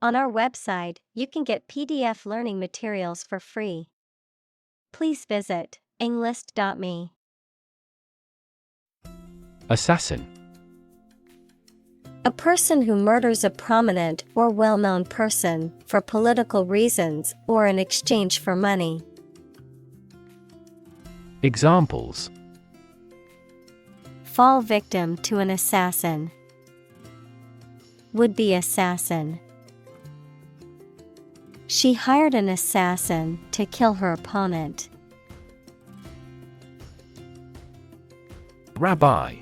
On our website, you can get PDF learning materials for free. Please visit englist.me. Assassin. A person who murders a prominent or well-known person for political reasons or in exchange for money. Examples: Fall victim to an assassin. Would-be assassin. She hired an assassin to kill her opponent. Rabbi.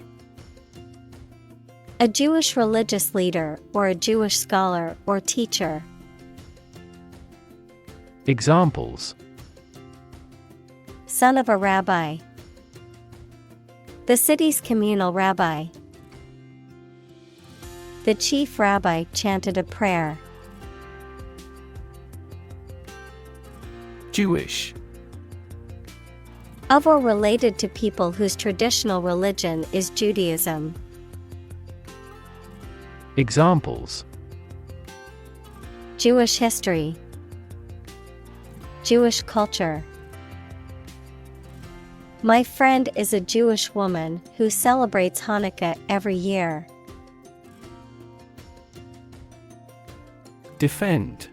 A Jewish religious leader or a Jewish scholar or teacher. Examples: Son of a rabbi. The city's communal rabbi. The chief rabbi chanted a prayer. Jewish. Of or related to people whose traditional religion is Judaism. Examples: Jewish history. Jewish culture. My friend is a Jewish woman who celebrates Hanukkah every year. Defend.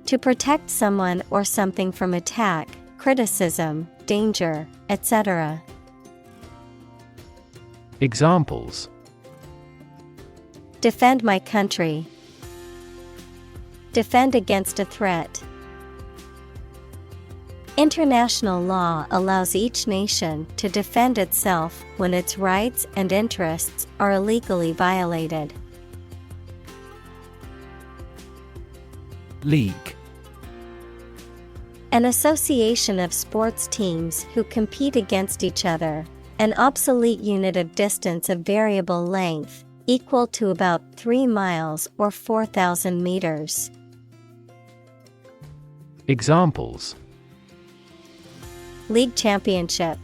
To protect someone or something from attack, criticism, danger, etc. Examples: Defend my country. Defend against a threat. International law allows each nation to defend itself when its rights and interests are illegally violated. League. An association of sports teams who compete against each other, an obsolete unit of distance of variable length, equal to about 3 miles or 4,000 meters. Examples: League championship.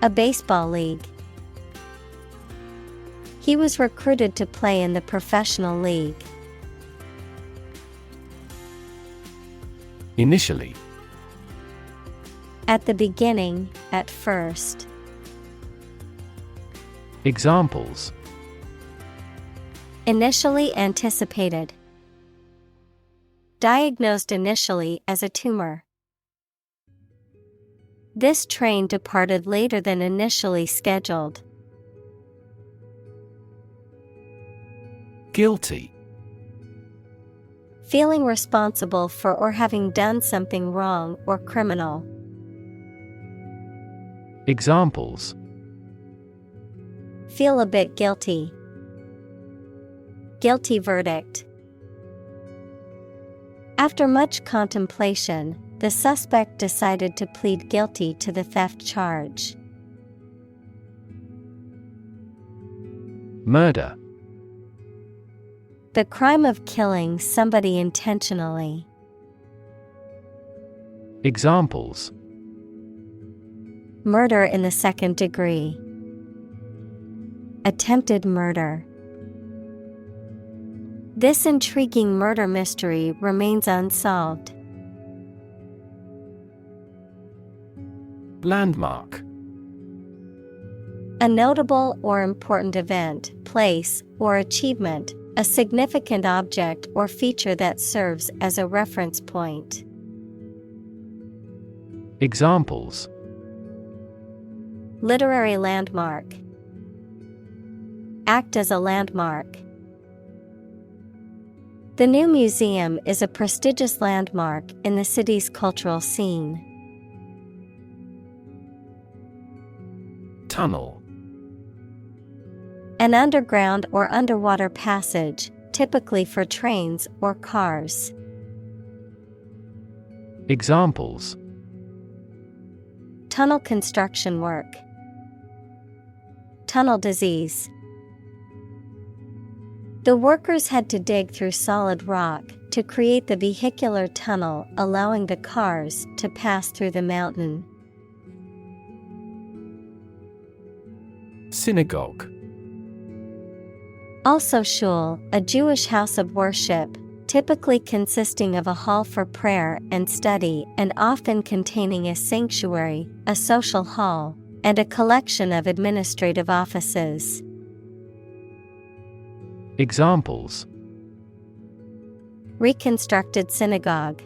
A baseball league. He was recruited to play in the professional league. Initially. At the beginning, at first. Examples: Initially anticipated. Diagnosed initially as a tumor. This train departed later than initially scheduled. Guilty. Feeling responsible for or having done something wrong or criminal. Examples: Feel a bit guilty. Guilty verdict. After much contemplation, the suspect decided to plead guilty to the theft charge. Murder. The crime of killing somebody intentionally. Examples: Murder in the second degree. Attempted murder. This intriguing murder mystery remains unsolved. Landmark. A notable or important event, place, or achievement, a significant object or feature that serves as a reference point. Examples: Literary landmark. Act as a landmark. The new museum is a prestigious landmark in the city's cultural scene. Tunnel. An underground or underwater passage, typically for trains or cars. Examples: Tunnel construction work. Tunnel disease. The workers had to dig through solid rock to create the vehicular tunnel allowing the cars to pass through the mountain. Synagogue. Also shul, a Jewish house of worship, typically consisting of a hall for prayer and study and often containing a sanctuary, a social hall, and a collection of administrative offices. Examples: Reconstructed synagogue.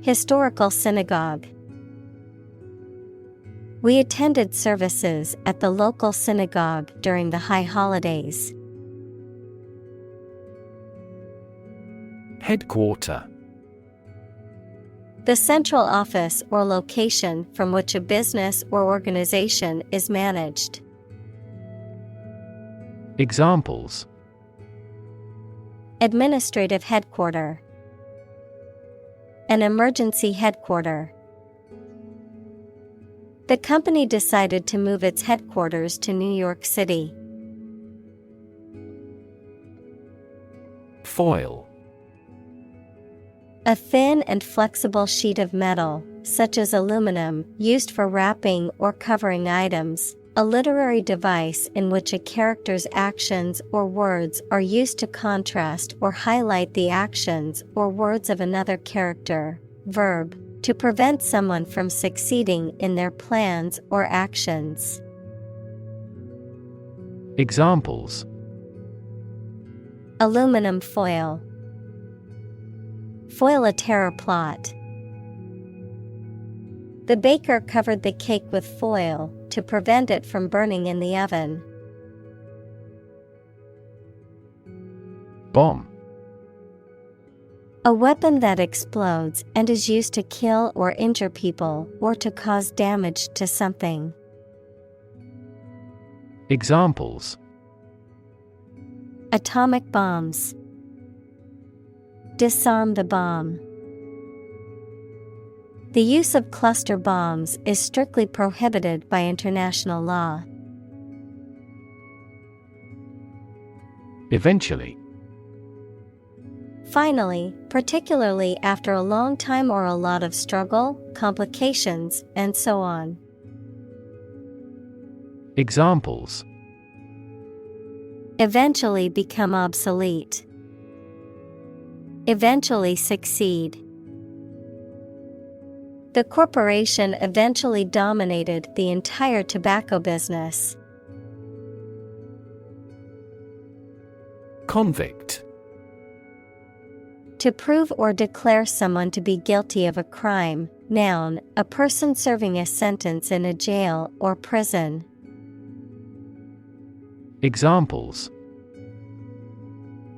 Historical synagogue. We attended services at the local synagogue during the high holidays. Headquarter. The central office or location from which a business or organization is managed. Examples: Administrative headquarter. An emergency headquarter. The company decided to move its headquarters to New York City. Foil. A thin and flexible sheet of metal, such as aluminum, used for wrapping or covering items, a literary device in which a character's actions or words are used to contrast or highlight the actions or words of another character. Verb, to prevent someone from succeeding in their plans or actions. Examples: Aluminum foil. Foil a terror plot. The baker covered the cake with foil to prevent it from burning in the oven. Bomb. A weapon that explodes and is used to kill or injure people or to cause damage to something. Examples: Atomic bombs. Disarm the bomb. The use of cluster bombs is strictly prohibited by international law. Eventually. Finally, particularly after a long time or a lot of struggle, complications, and so on. Examples: Eventually become obsolete. Eventually succeed. The corporation eventually dominated the entire tobacco business. Convict. To prove or declare someone to be guilty of a crime. Noun, a person serving a sentence in a jail or prison. Examples: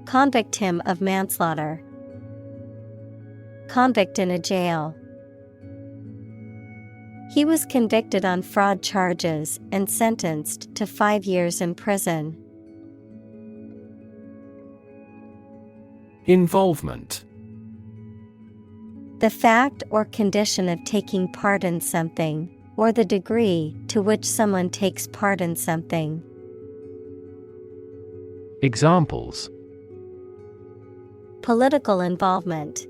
Convict him of manslaughter. Convict in a jail. He was convicted on fraud charges and sentenced to 5 years in prison. Involvement. The fact or condition of taking part in something, or the degree to which someone takes part in something. Examples: Political involvement.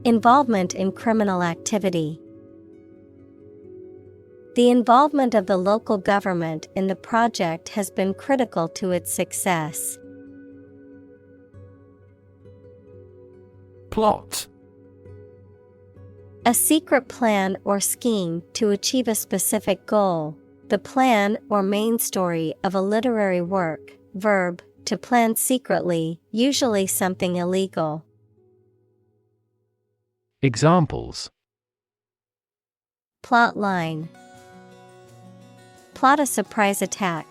Involvement in criminal activity. The involvement of the local government in the project has been critical to its success. Plot. A secret plan or scheme to achieve a specific goal, the plan or main story of a literary work. Verb, to plan secretly, usually something illegal. Examples: Plot line. Plot a surprise attack.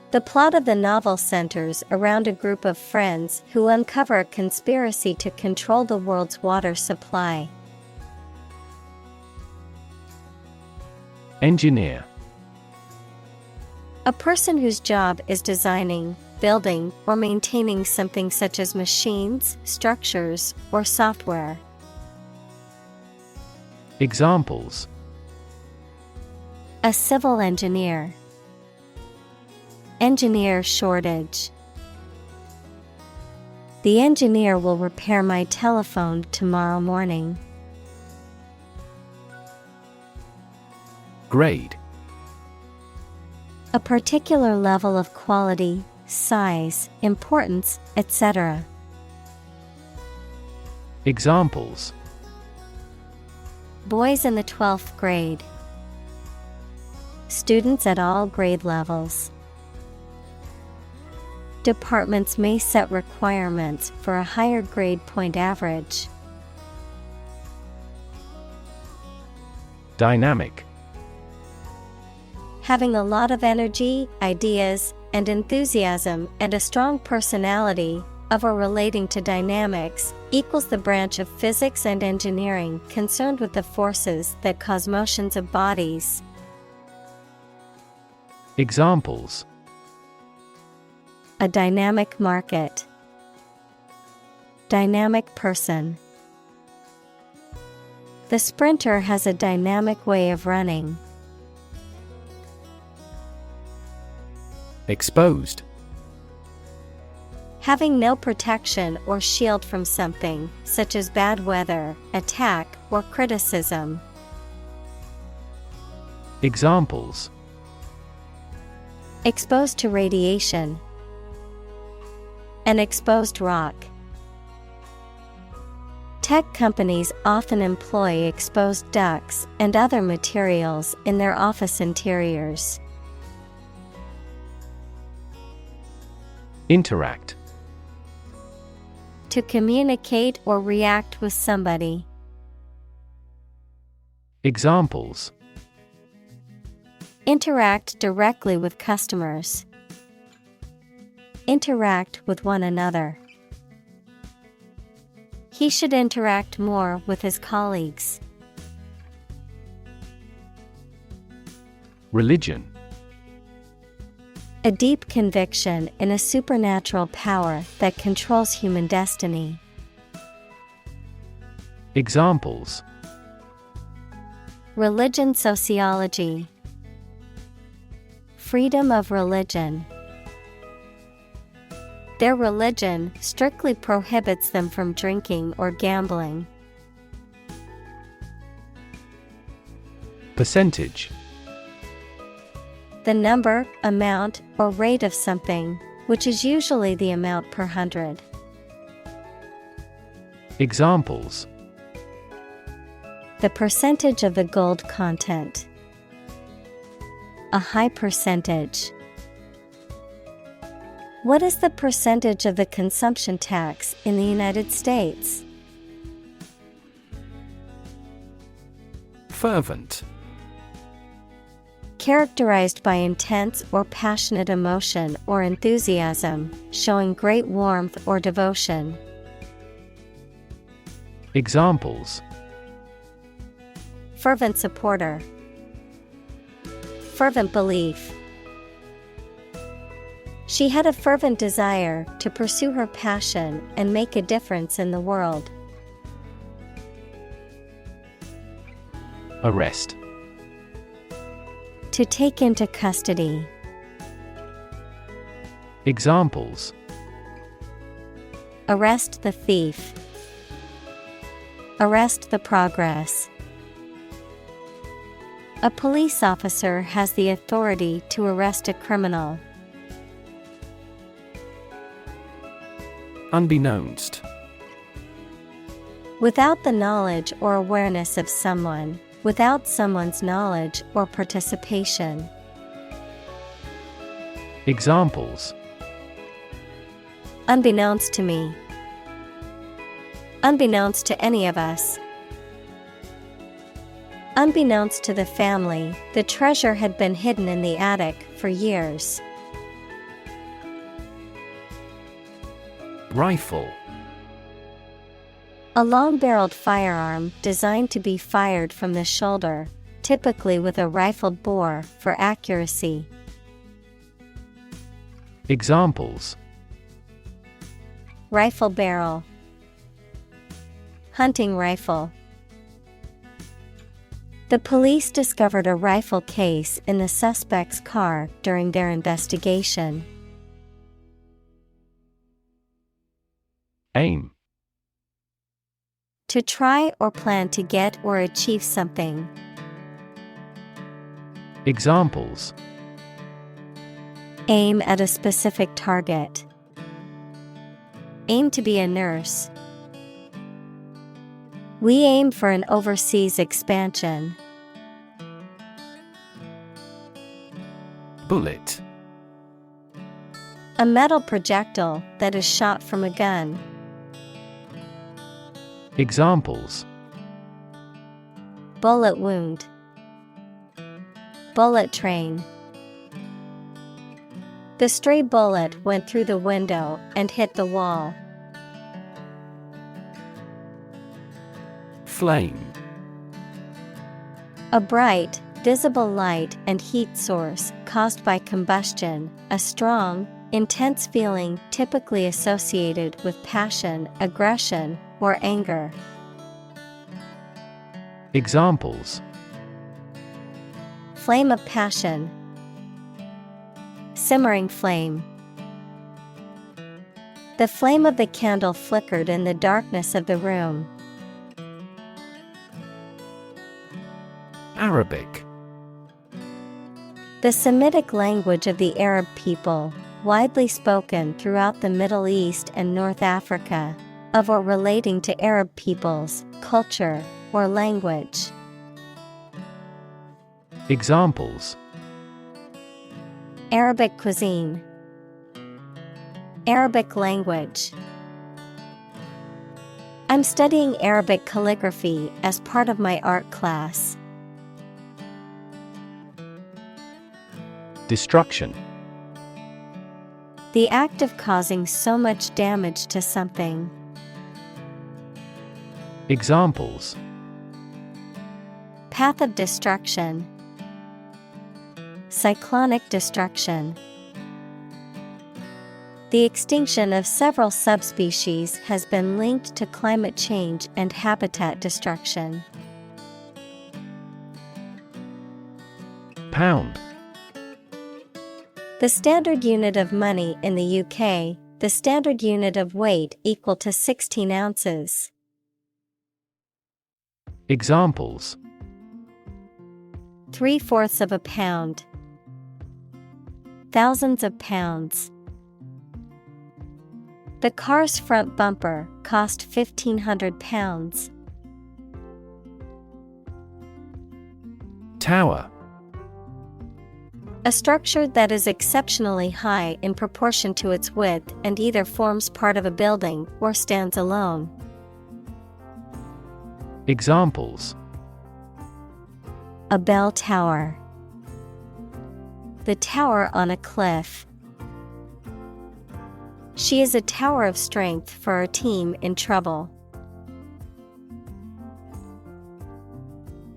The plot of the novel centers around a group of friends who uncover a conspiracy to control the world's water supply. Engineer. A person whose job is designing, building, or maintaining something such as machines, structures, or software. Examples: A civil engineer. Engineer shortage. The engineer will repair my telephone tomorrow morning. A particular level of quality, size, importance, etc. Examples: Boys in the 12th grade. Students at all grade levels. Departments may set requirements for a higher grade point average. Dynamic. Having a lot of energy, ideas, and enthusiasm and a strong personality, of or relating to dynamics, equals the branch of physics and engineering concerned with the forces that cause motions of bodies. Examples: A dynamic market. Dynamic person. The sprinter has a dynamic way of running. Exposed. Having no protection or shield from something, such as bad weather, attack, or criticism. Examples: Exposed to radiation. An exposed rock. Tech companies often employ exposed ducts and other materials in their office interiors. Interact. To communicate or react with somebody. Examples: Interact directly with customers. Interact with one another. He should interact more with his colleagues. Religion. A deep conviction in a supernatural power that controls human destiny. Examples: Religion sociology. Freedom of religion. Their religion strictly prohibits them from drinking or gambling. Percentage. The number, amount, or rate of something, which is usually the amount per 100. Examples: The percentage of the gold content. A high percentage. What is the percentage of the consumption tax in the United States? Fervent. Characterized by intense or passionate emotion or enthusiasm, showing great warmth or devotion. Examples: Fervent supporter. Fervent belief. She had a fervent desire to pursue her passion and make a difference in the world. Arrest. To take into custody. Examples: Arrest the thief. Arrest the progress. A police officer has the authority to arrest a criminal. Unbeknownst. Without the knowledge or awareness of someone, without someone's knowledge or participation. Examples: Unbeknownst to me. Unbeknownst to any of us. Unbeknownst to the family, the treasure had been hidden in the attic for years. Rifle. A long-barreled firearm designed to be fired from the shoulder, typically with a rifled bore for accuracy. Examples: Rifle barrel. Hunting rifle. The police discovered a rifle case in the suspect's car during their investigation. Aim. To try or plan to get or achieve something. Examples: Aim at a specific target. Aim to be a nurse. We aim for an overseas expansion. Bullet. A metal projectile that is shot from a gun. Examples: Bullet wound. Bullet train. The stray bullet went through the window and hit the wall. Flame. A bright, visible light and heat source caused by combustion, a strong, intense feeling typically associated with passion, aggression, or anger. Examples: Flame of passion. Simmering flame. The flame of the candle flickered in the darkness of the room. Arabic. The Semitic language of the Arab people, widely spoken throughout the Middle East and North Africa, of or relating to Arab peoples, culture, or language. Examples: Arabic cuisine. Arabic language. I'm studying Arabic calligraphy as part of my art class. Destruction. The act of causing so much damage to something. Examples: Path of destruction. Cyclonic destruction. The extinction of several subspecies has been linked to climate change and habitat destruction. Pound. The standard unit of money in the UK, the standard unit of weight equal to 16 ounces. Examples: 3/4 of a pound. Thousands of pounds. The car's front bumper cost £1,500. Tower. A structure that is exceptionally high in proportion to its width and either forms part of a building or stands alone. Examples: A bell tower. The tower on a cliff. She is a tower of strength for our team in trouble.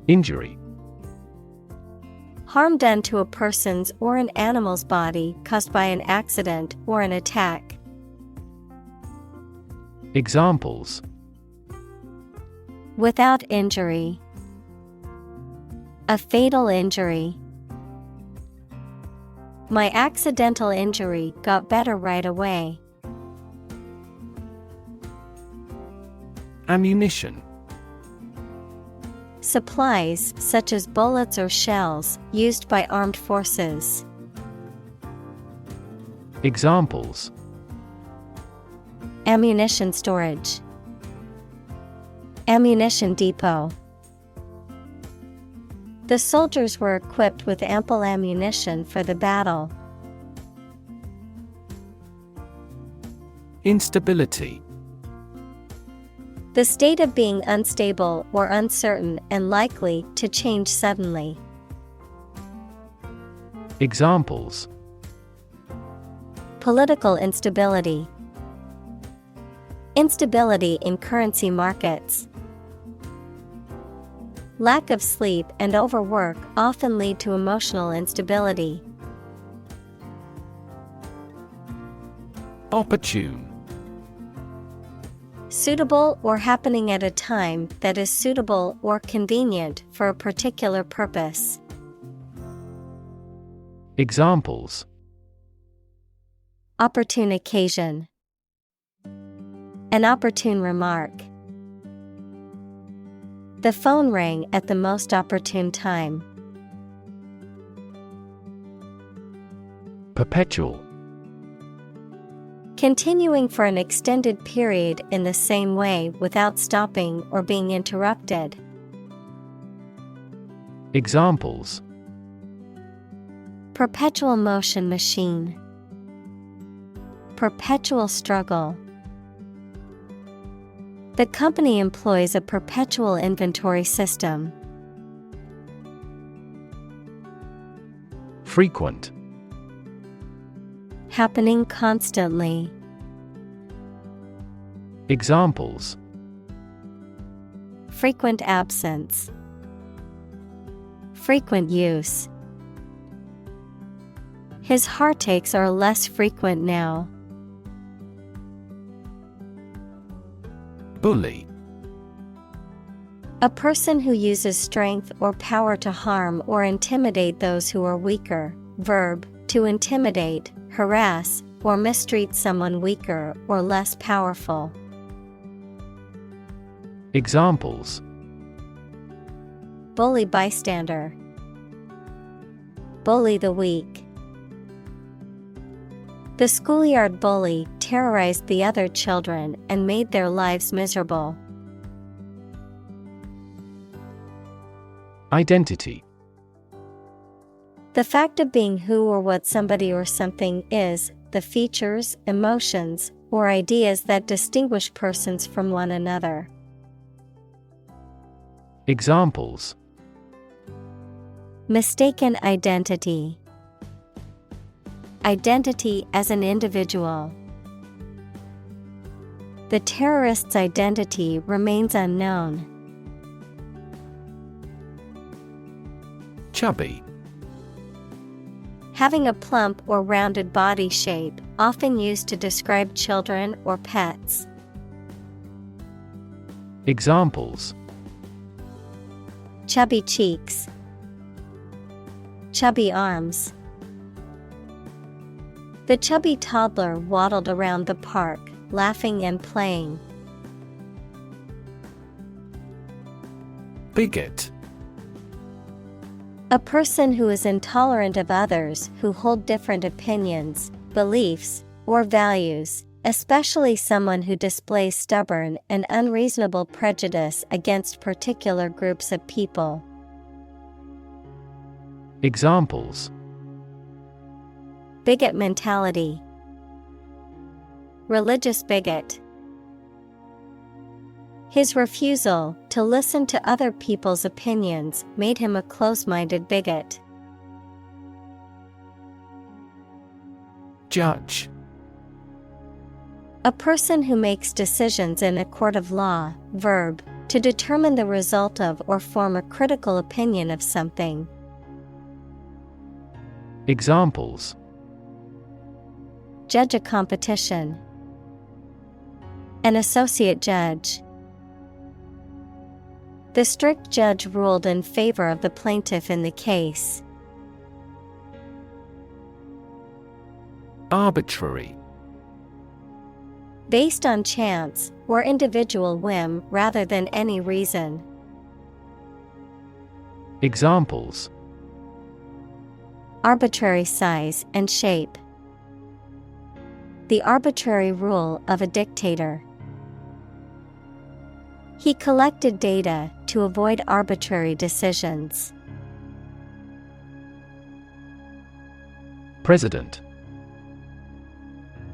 Injury. Harm done to a person's or an animal's body caused by an accident or an attack. Examples: Without injury. A fatal injury. My accidental injury got better right away. Ammunition. Supplies such as bullets or shells used by armed forces. Examples: Ammunition storage. Ammunition depot. The soldiers were equipped with ample ammunition for the battle. Instability. The state of being unstable or uncertain and likely to change suddenly. Examples: Political instability. Instability in currency markets. Lack of sleep and overwork often lead to emotional instability. Opportune. Suitable or happening at a time that is suitable or convenient for a particular purpose. Examples: Opportune occasion. An opportune remark. The phone rang at the most opportune time. Perpetual. Continuing for an extended period in the same way without stopping or being interrupted. Examples: Perpetual motion machine. Perpetual struggle. The company employs a perpetual inventory system. Frequent. Happening constantly. Examples: Frequent absence. Frequent use. His heartaches are less frequent now. Bully. A person who uses strength or power to harm or intimidate those who are weaker. Verb, to intimidate, harass, or mistreat someone weaker or less powerful. Examples: Bully bystander. Bully the weak. The schoolyard bully terrorized the other children and made their lives miserable. Identity. The fact of being who or what somebody or something is, the features, emotions, or ideas that distinguish persons from one another. Examples: Mistaken identity. Identity as an individual. The terrorist's identity remains unknown. Chubby. Having a plump or rounded body shape, often used to describe children or pets. Examples: Chubby cheeks. Chubby arms. The chubby toddler waddled around the park, laughing and playing. Bigot. A person who is intolerant of others who hold different opinions, beliefs, or values, especially someone who displays stubborn and unreasonable prejudice against particular groups of people. Examples: Bigot mentality. Religious bigot. His refusal to listen to other people's opinions made him a close-minded bigot. Judge. A person who makes decisions in a court of law. Verb, to determine the result of or form a critical opinion of something. Examples: Judge a competition. An associate judge. The strict judge ruled in favor of the plaintiff in the case. Arbitrary. Based on chance or individual whim rather than any reason. Examples: Arbitrary size and shape. The arbitrary rule of a dictator. He collected data to avoid arbitrary decisions. President.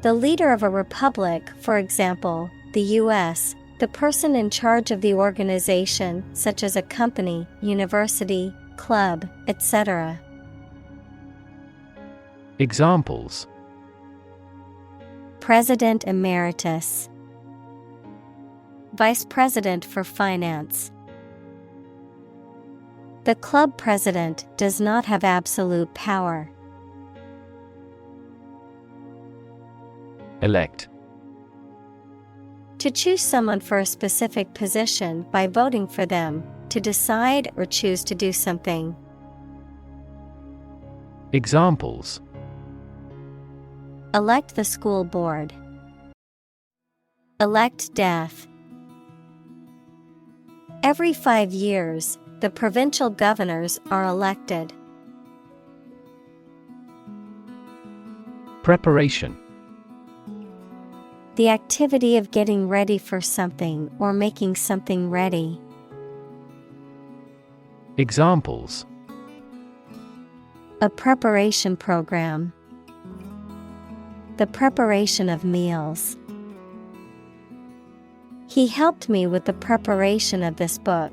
The leader of a republic, for example, the U.S., the person in charge of the organization, such as a company, university, club, etc. Examples: President Emeritus. Vice President for Finance. The club president does not have absolute power. Elect. To choose someone for a specific position by voting for them, to decide or choose to do something. Examples: Elect the school board. Elect death. Every 5 years, the provincial governors are elected. Preparation. The activity of getting ready for something or making something ready. Examples: A preparation program. The preparation of meals. He helped me with the preparation of this book.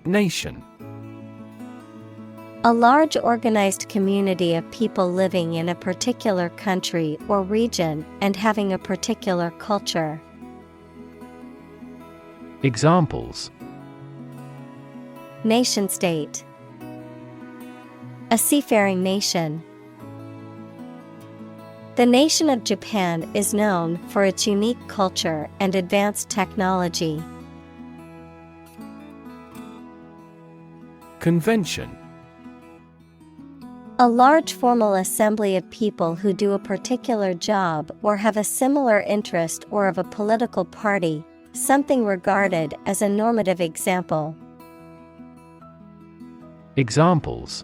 Nation. A large organized community of people living in a particular country or region and having a particular culture. Examples: Nation-state. A seafaring nation. The nation of Japan is known for its unique culture and advanced technology. Convention. A large formal assembly of people who do a particular job or have a similar interest or of a political party, something regarded as a normative example. Examples: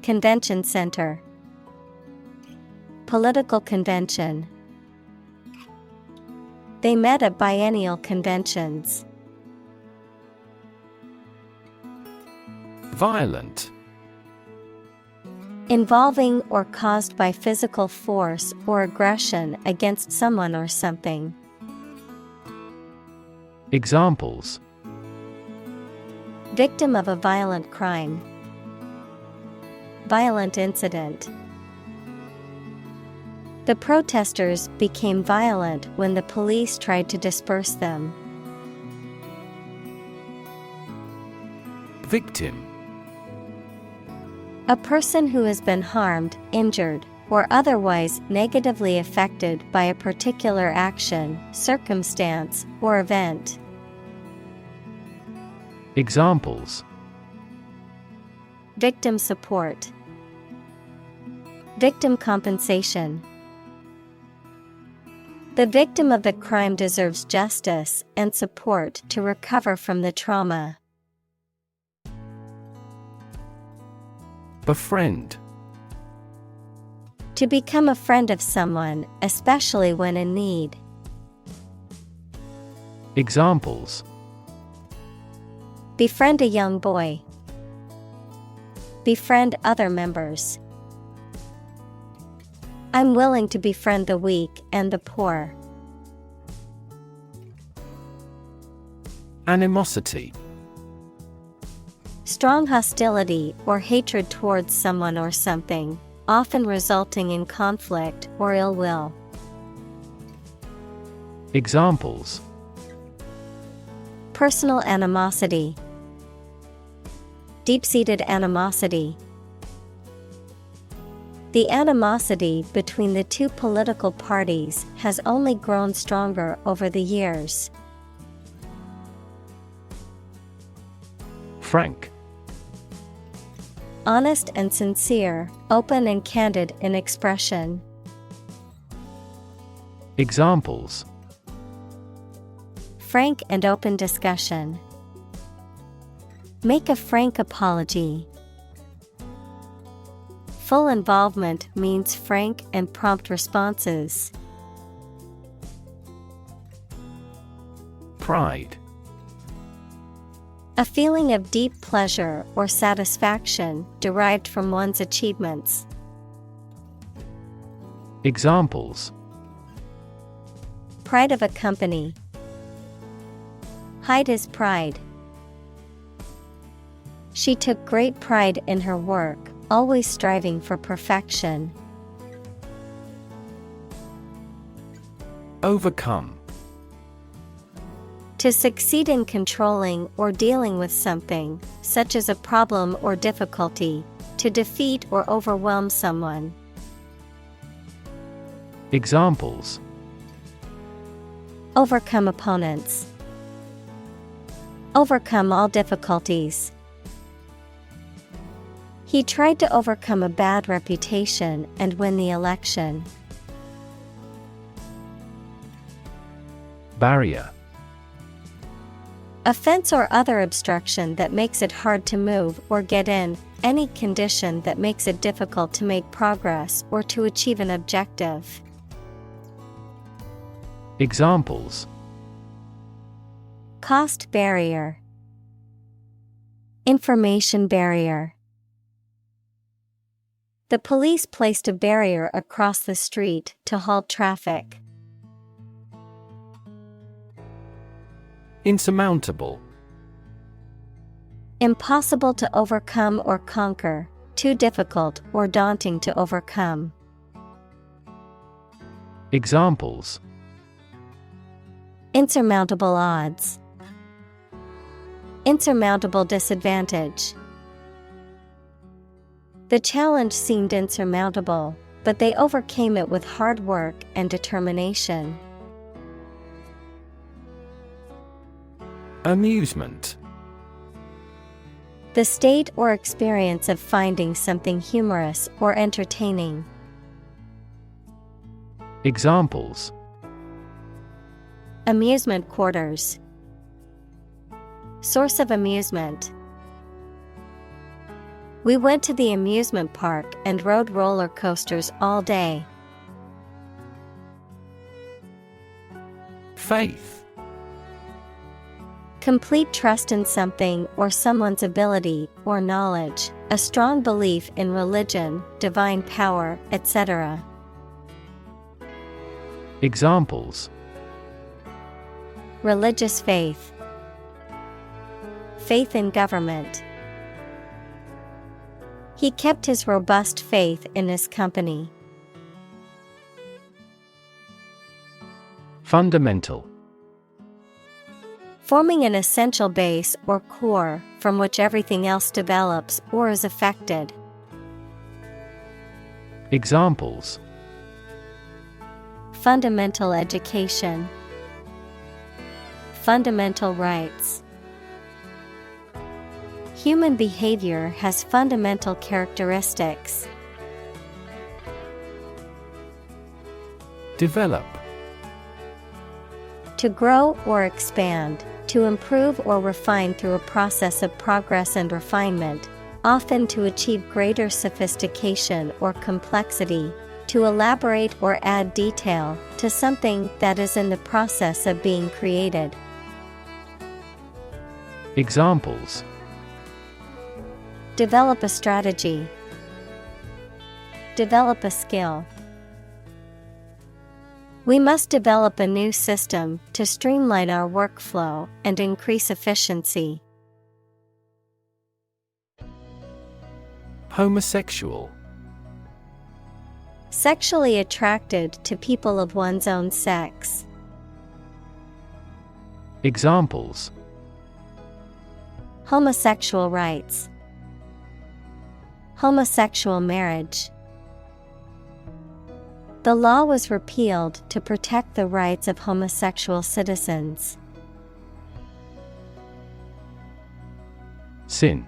Convention center. Political convention. They met at biennial conventions. Violent. Involving or caused by physical force or aggression against someone or something. Examples: Victim of a violent crime. Violent incident. The protesters became violent when the police tried to disperse them. Victim. A person who has been harmed, injured, or otherwise negatively affected by a particular action, circumstance, or event. Examples: Victim support. Victim compensation. The victim of the crime deserves justice and support to recover from the trauma. Befriend. To become a friend of someone, especially when in need. Examples: Befriend a young boy. Befriend other members. I'm willing to befriend the weak and the poor. Animosity. Strong hostility or hatred towards someone or something, often resulting in conflict or ill will. Examples: Personal animosity. Deep-seated animosity. The animosity between the two political parties has only grown stronger over the years. Frank. Honest and sincere, open and candid in expression. Examples: Frank and open discussion. Make a frank apology. Full involvement means frank and prompt responses. Pride. A feeling of deep pleasure or satisfaction derived from one's achievements. Examples: Pride of a company. Hide his pride. She took great pride in her work, always striving for perfection. Overcome. To succeed in controlling or dealing with something, such as a problem or difficulty, to defeat or overwhelm someone. Examples: Overcome opponents. Overcome all difficulties. He tried to overcome a bad reputation and win the election. Barrier. A fence or other obstruction that makes it hard to move or get in, any condition that makes it difficult to make progress or to achieve an objective. Examples: Cost barrier, information barrier. The police placed a barrier across the street to halt traffic. Insurmountable. Impossible to overcome or conquer, too difficult or daunting to overcome. Examples: Insurmountable odds, insurmountable disadvantage. The challenge seemed insurmountable, but they overcame it with hard work and determination. Amusement. The state or experience of finding something humorous or entertaining. Examples: Amusement quarters, source of amusement. We went to the amusement park and rode roller coasters all day. Faith. Complete trust in something or someone's ability or knowledge, a strong belief in religion, divine power, etc. Examples: Religious faith, faith in government. He kept his robust faith in his company. Fundamental. Forming an essential base or core from which everything else develops or is affected. Examples: Fundamental education, fundamental rights. Human behavior has fundamental characteristics. Develop. To grow or expand, to improve or refine through a process of progress and refinement, often to achieve greater sophistication or complexity, to elaborate or add detail to something that is in the process of being created. Examples: Develop a strategy, develop a skill. We must develop a new system to streamline our workflow and increase efficiency. Homosexual. Sexually attracted to people of one's own sex. Examples: Homosexual rights, homosexual marriage. The law was repealed to protect the rights of homosexual citizens. Sin.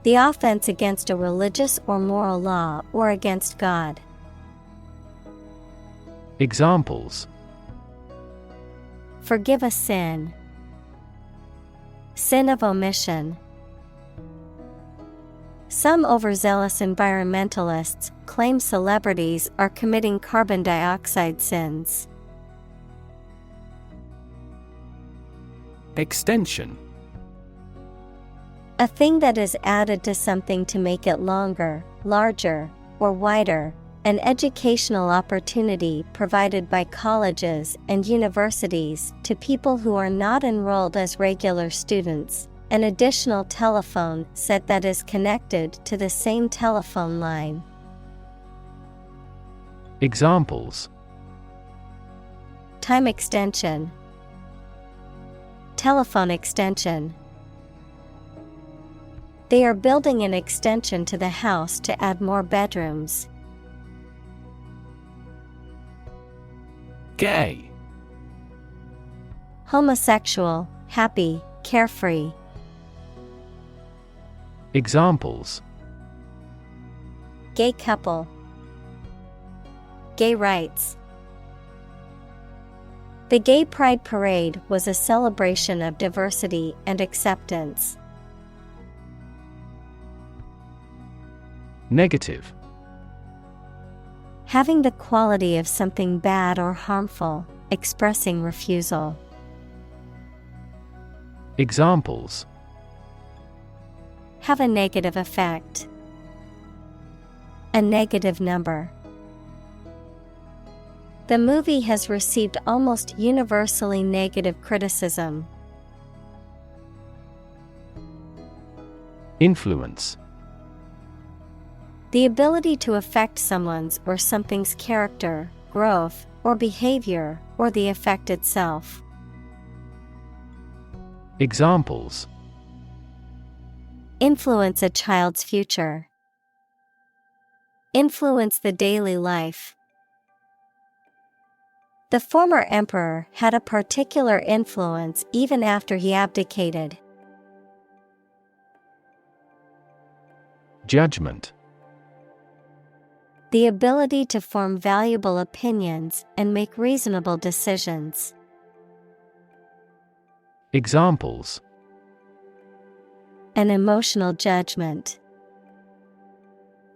The offense against a religious or moral law or against God. Examples: Forgive a sin, sin of omission. Some overzealous environmentalists claim celebrities are committing carbon dioxide sins. Extension. A thing that is added to something to make it longer, larger, or wider. An educational opportunity provided by colleges and universities to people who are not enrolled as regular students. An additional telephone set that is connected to the same telephone line. Examples: Time extension, telephone extension. They are building an extension to the house to add more bedrooms. Gay. Homosexual, happy, carefree. Examples: Gay couple, gay rights. The Gay Pride Parade was a celebration of diversity and acceptance. Negative. Having the quality of something bad or harmful, expressing refusal. Examples: Have a negative effect. A negative number. The movie has received almost universally negative criticism. Influence. The ability to affect someone's or something's character, growth, or behavior, or the effect itself. Examples: Influence a child's future. Influence the daily life. The former emperor had a particular influence even after he abdicated. Judgment. The ability to form valuable opinions and make reasonable decisions. Examples: An emotional judgment.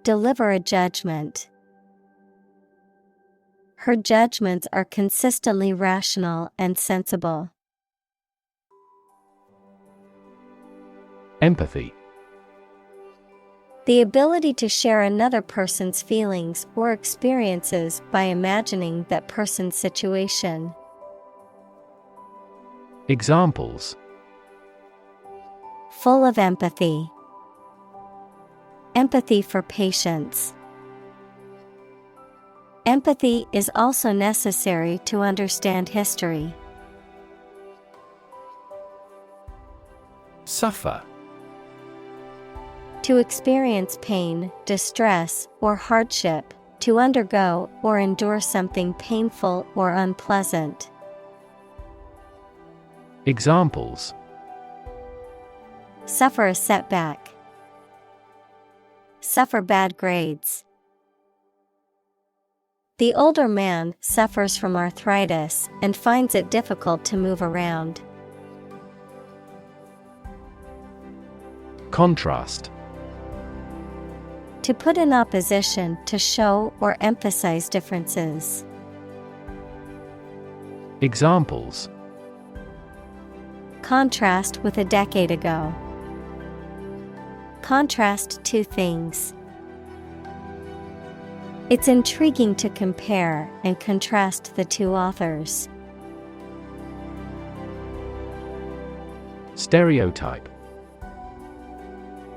Deliver a judgment. Her judgments are consistently rational and sensible. Empathy. The ability to share another person's feelings or experiences by imagining that person's situation. Examples: Full of empathy. Empathy for patients. Empathy is also necessary to understand history. Suffer. To experience pain, distress, or hardship, to undergo or endure something painful or unpleasant. Examples: Suffer a setback. Suffer bad grades. The older man suffers from arthritis and finds it difficult to move around. Contrast. To put in opposition, to show or emphasize differences. Examples: Contrast with a decade ago. Contrast two things. It's intriguing to compare and contrast the two authors. Stereotype.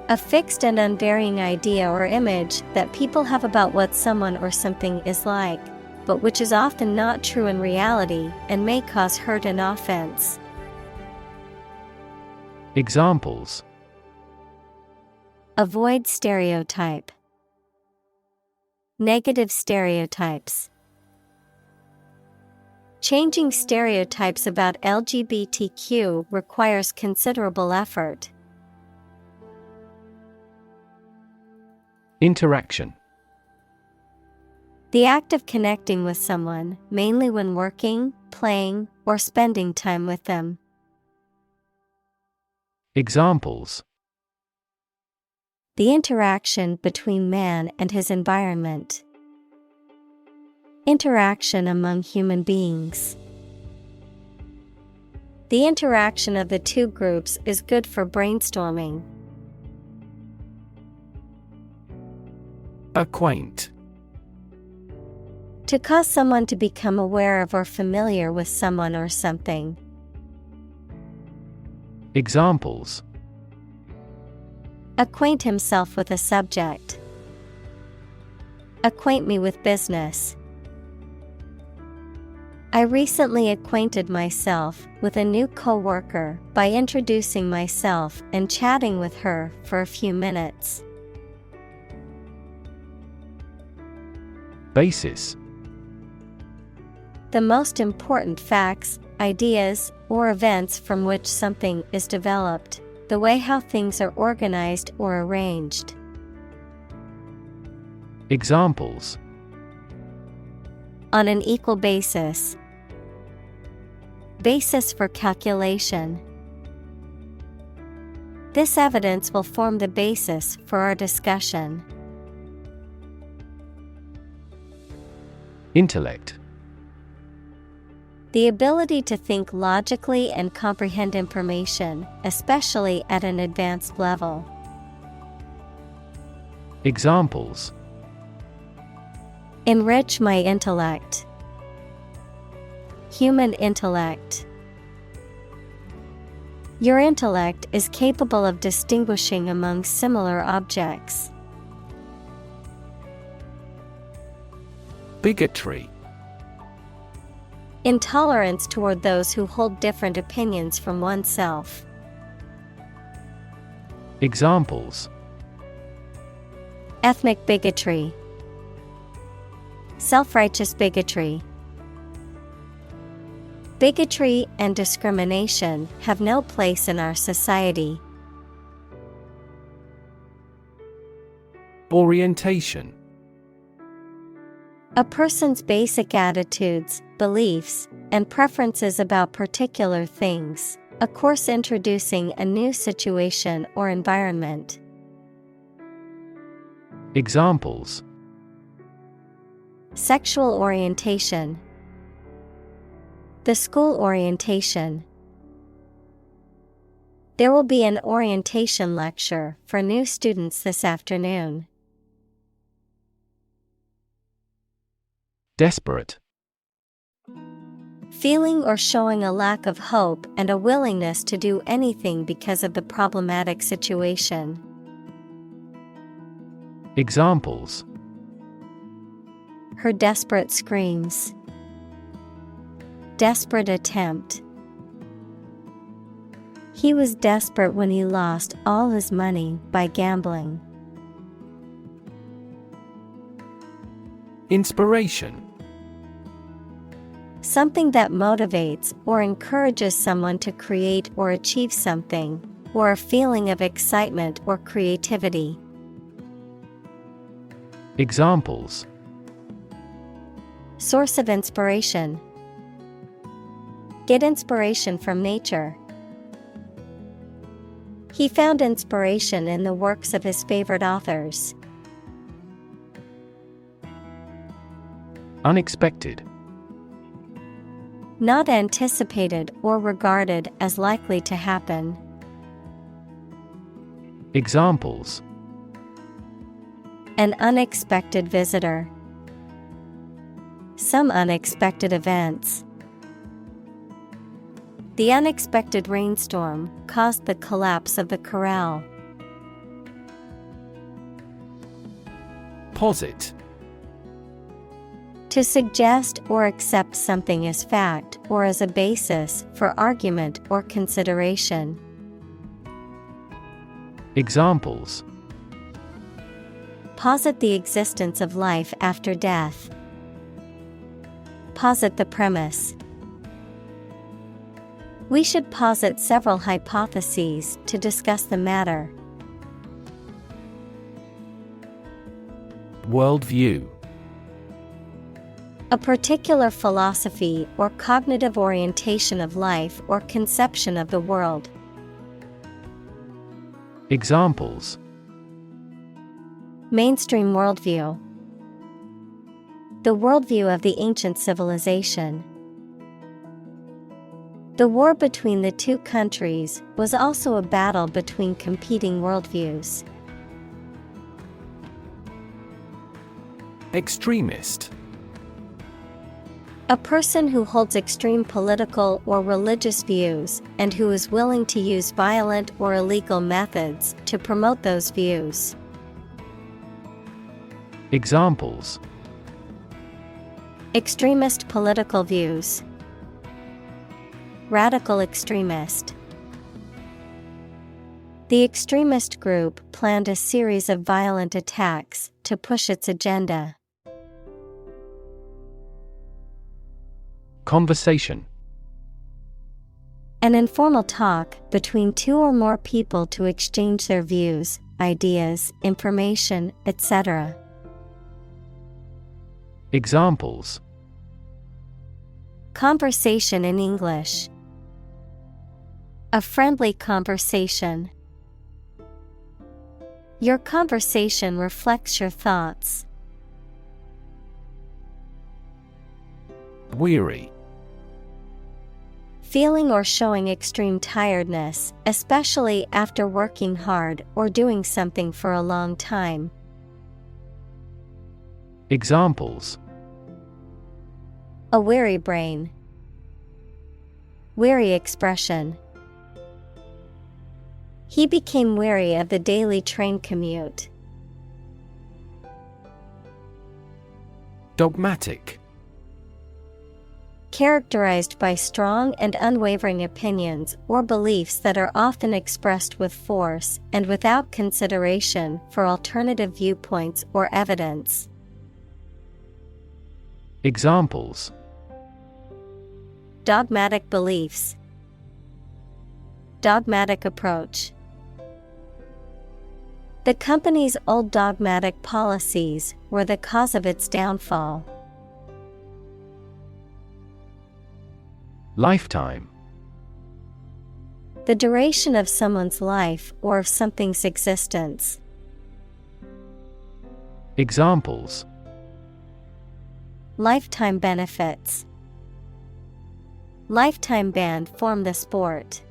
A fixed and unvarying idea or image that people have about what someone or something is like, but which is often not true in reality and may cause hurt and offense. Examples: Avoid stereotype. Negative stereotypes. Changing stereotypes about LGBTQ requires considerable effort. Interaction. The act of connecting with someone, mainly when working, playing, or spending time with them. Examples: The interaction between man and his environment. Interaction among human beings. The interaction of the two groups is good for brainstorming. Acquaint. To cause someone to become aware of or familiar with someone or something. Examples: Acquaint himself with a subject. Acquaint me with business. I recently acquainted myself with a new coworker by introducing myself and chatting with her for a few minutes. Basis. The most important facts, ideas, or events from which something is developed, the way how things are organized or arranged. Examples: On an equal basis. Basis for calculation. This evidence will form the basis for our discussion. Intellect. The ability to think logically and comprehend information, especially at an advanced level. Examples: enrich my intellect. Human intellect. Your intellect is capable of distinguishing among similar objects. Bigotry. Intolerance toward those who hold different opinions from oneself. Examples: ethnic bigotry. Self-righteous bigotry. Bigotry and discrimination have no place in our society. Orientation. A person's basic attitudes, beliefs, and preferences about particular things. A course introducing a new situation or environment. Examples: sexual orientation. The school orientation. There will be an orientation lecture for new students this afternoon. Desperate. Feeling or showing a lack of hope and a willingness to do anything because of the problematic situation. Examples: her desperate screams. Desperate attempt. He was desperate when he lost all his money by gambling. Inspiration. Something that motivates or encourages someone to create or achieve something, or a feeling of excitement or creativity. Examples: source of inspiration. Get inspiration from nature. He found inspiration in the works of his favorite authors. Unexpected. Not anticipated or regarded as likely to happen. Examples: an unexpected visitor. Some unexpected events. The unexpected rainstorm caused the collapse of the corral. Posit. To suggest or accept something as fact or as a basis for argument or consideration. Examples: posit the existence of life after death. Posit the premise. We should posit several hypotheses to discuss the matter. Worldview. A particular philosophy or cognitive orientation of life or conception of the world. Examples: mainstream worldview. The worldview of the ancient civilization. The war between the two countries was also a battle between competing worldviews. Extremist. A person who holds extreme political or religious views and who is willing to use violent or illegal methods to promote those views. Examples: extremist political views. Radical extremist. The extremist group planned a series of violent attacks to push its agenda. Conversation. An informal talk between two or more people to exchange their views, ideas, information, etc. conversation in English. A friendly conversation. Your conversation reflects your thoughts. Weary. Feeling or showing extreme tiredness, especially after working hard or doing something for a long time. Examples: A weary brain. Weary expression. He became weary of the daily train commute. Dogmatic. Characterized by strong and unwavering opinions or beliefs that are often expressed with force and without consideration for alternative viewpoints or evidence. Examples: Dogmatic beliefs. Dogmatic approach. The company's old dogmatic policies were the cause of its downfall. Lifetime. The duration of someone's life or of something's existence. Examples: Lifetime benefits. Lifetime ban from the sport.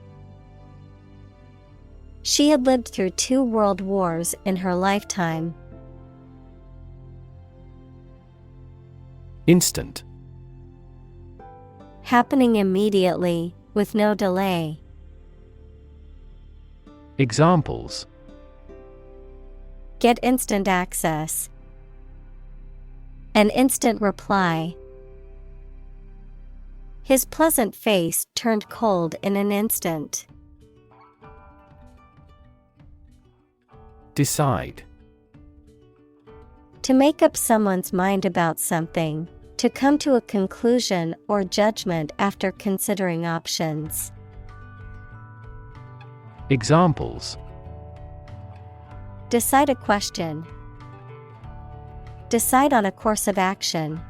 She had lived through 2 world wars in her lifetime. Instant. Happening immediately, with no delay. Examples: Get instant access. An instant reply. His pleasant face turned cold in an instant. Decide. To make up someone's mind about something. To come to a conclusion or judgment after considering options. Examples: Decide a question. Decide on a course of action.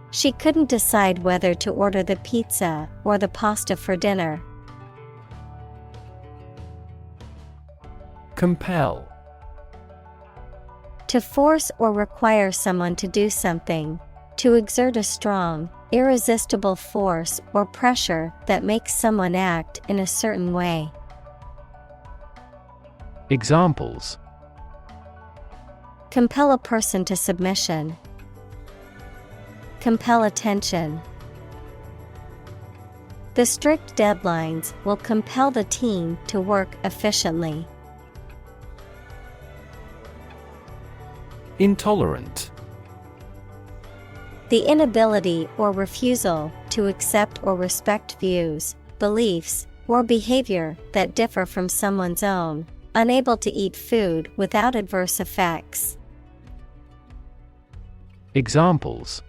She couldn't decide whether to order the pizza or the pasta for dinner. Compel. To force or require someone to do something. To exert a strong, irresistible force or pressure that makes someone act in a certain way. Examples: Compel a person to submission. Compel attention. The strict deadlines will compel the team to work efficiently. Intolerant. The inability or refusal to accept or respect views, beliefs, or behavior that differ from someone's own, unable to eat food without adverse effects. Examples: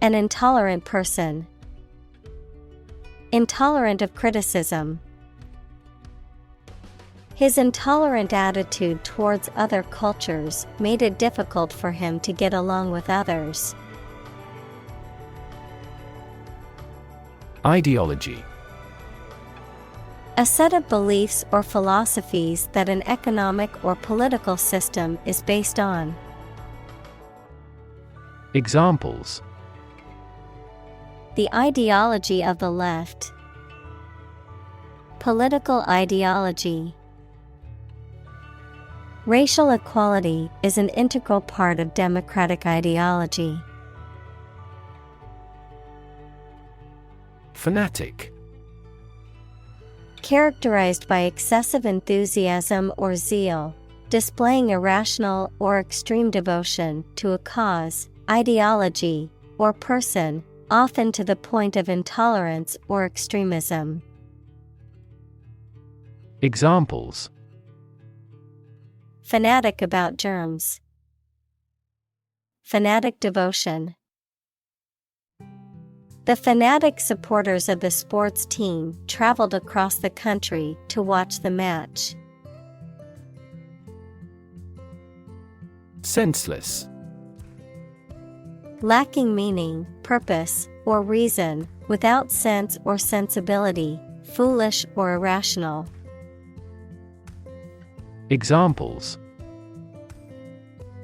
An intolerant person. Intolerant of criticism. His intolerant attitude towards other cultures made it difficult for him to get along with others. Ideology. A set of beliefs or philosophies that an economic or political system is based on. Examples: The ideology of the left. Political ideology. Racial equality is an integral part of democratic ideology. Fanatic. Characterized by excessive enthusiasm or zeal, displaying irrational or extreme devotion to a cause, ideology, or person, often to the point of intolerance or extremism. Examples: Fanatic about germs. Fanatic devotion. The fanatic supporters of the sports team traveled across the country to watch the match. Senseless. Lacking meaning, purpose, or reason, without sense or sensibility, foolish or irrational. Examples: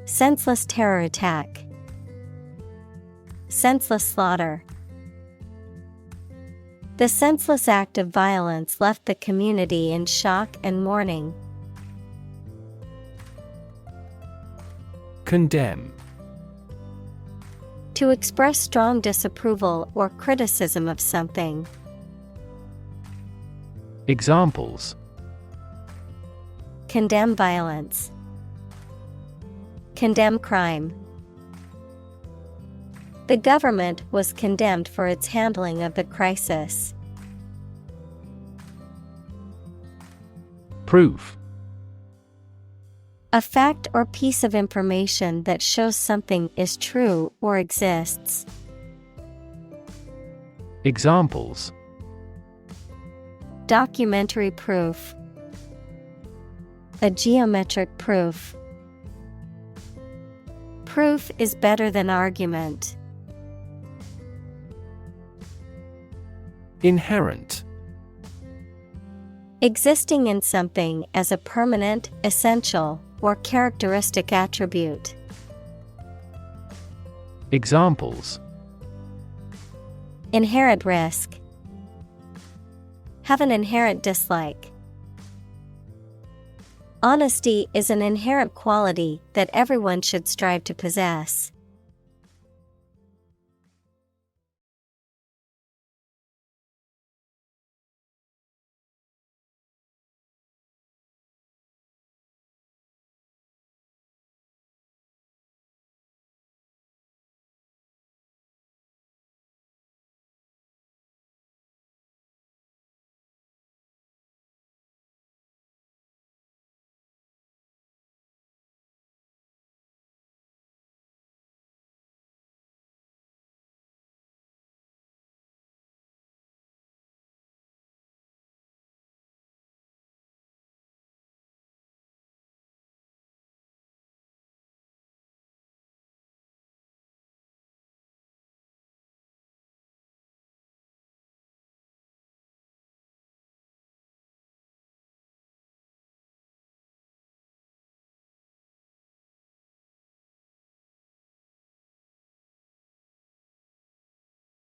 Senseless terror attack. Senseless slaughter. The senseless act of violence left the community in shock and mourning. Condemn. To express strong disapproval or criticism of something. Examples: Condemn violence. Condemn crime. The government was condemned for its handling of the crisis. Proof. A fact or piece of information that shows something is true or exists. Examples: Documentary proof. A geometric proof. Proof is better than argument. Inherent. Existing in something as a permanent, essential, or characteristic attribute. Examples: Inherent risk. Have an inherent dislike. Honesty is an inherent quality that everyone should strive to possess.